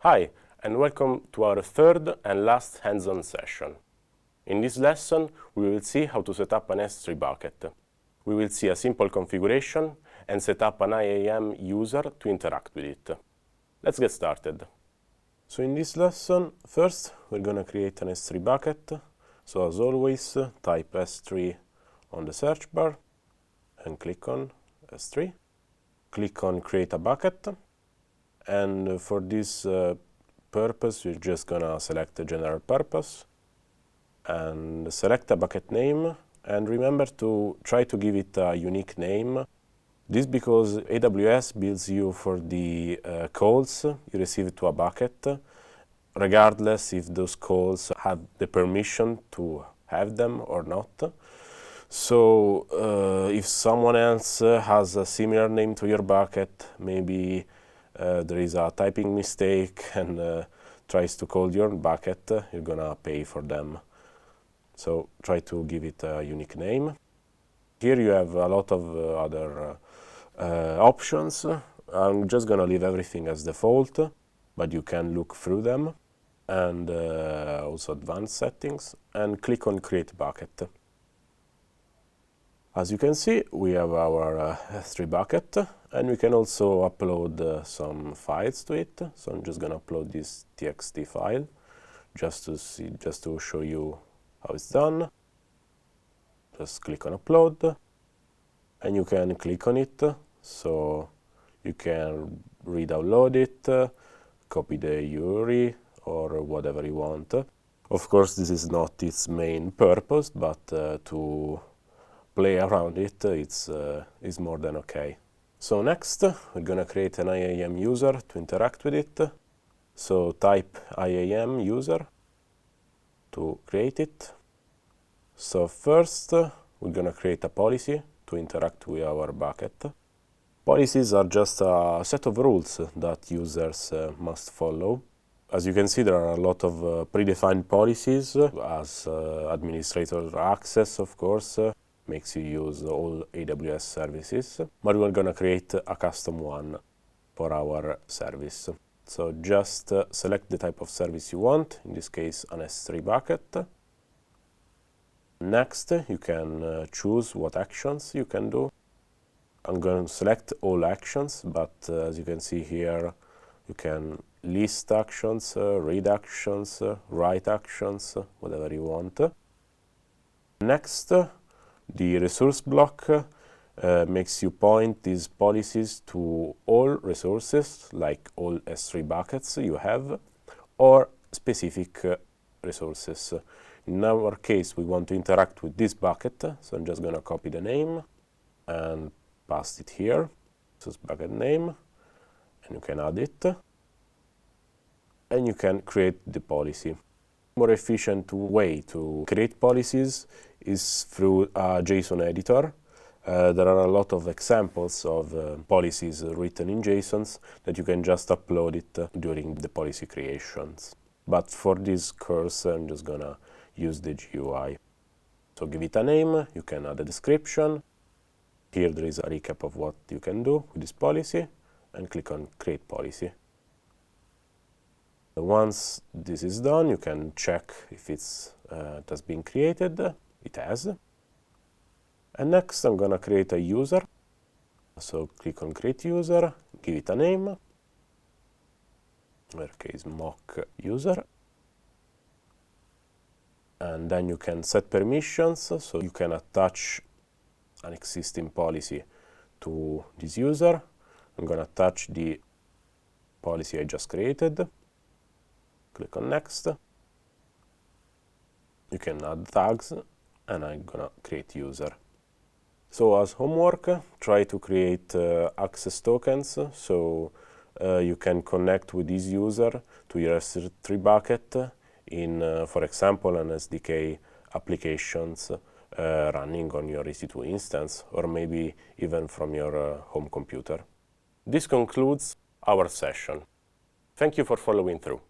Hi, and welcome to our third and last hands-on session. In this lesson, we will see how to set up an S3 bucket. We will see a simple configuration and set up an IAM user to interact with it. Let's get started. So in this lesson, first we're going to create an S3 bucket. So as always, type S3 on the search bar and click on S3. Click on Create a Bucket. And for this purpose, you're just gonna select the general purpose and select a bucket name, and remember to try to give it a unique name. This because AWS bills you for the calls you receive to a bucket, regardless if those calls have the permission to have them or not. So if someone else has a similar name to your bucket, maybe there is a typing mistake and tries to call your bucket, you're gonna pay for them. So try to give it a unique name. Here you have a lot of other options. I'm just gonna leave everything as default, but you can look through them, and also advanced settings, and click on Create Bucket. As you can see, we have our S3 bucket, and we can also upload some files to it. So I'm just gonna upload this txt file just to show you how it's done. Just click on upload, and you can click on it, so you can re-download it, copy the URI or whatever you want. Of course, this is not its main purpose, but to play around it, it's more than okay. So next, we're gonna create an IAM user to interact with it. So type IAM user to create it. So first, we're gonna create a policy to interact with our bucket. Policies are just a set of rules that users must follow. As you can see, there are a lot of predefined policies, as administrator access, of course, makes you use all AWS services, but we're gonna create a custom one for our service. So just select the type of service you want, in this case an S3 bucket. Next, you can choose what actions you can do. I'm going to select all actions, but as you can see here, you can list actions, read actions, write actions, whatever you want. Next, the resource block makes you point these policies to all resources, like all S3 buckets you have, or specific resources. In our case, we want to interact with this bucket, so I'm just going to copy the name and paste it here. This is bucket name, and you can add it, and you can create the policy. More efficient way to create policies is through a JSON editor. There are a lot of examples of policies written in JSONs that you can just upload it during the policy creations. But for this course, I'm just gonna use the GUI. So give it a name, you can add a description. Here there is a recap of what you can do with this policy, and click on Create Policy. Once this is done, you can check if it has been created. It has. And next, I'm gonna create a user. So click on Create User, give it a name. In our case, mock user. And then you can set permissions, so you can attach an existing policy to this user. I'm gonna attach the policy I just created. Click on Next. You can add tags, and I'm gonna create user. So as homework, try to create access tokens, so you can connect with this user to your S3 bucket in, for example, an SDK applications running on your EC2 instance, or maybe even from your home computer. This concludes our session. Thank you for following through.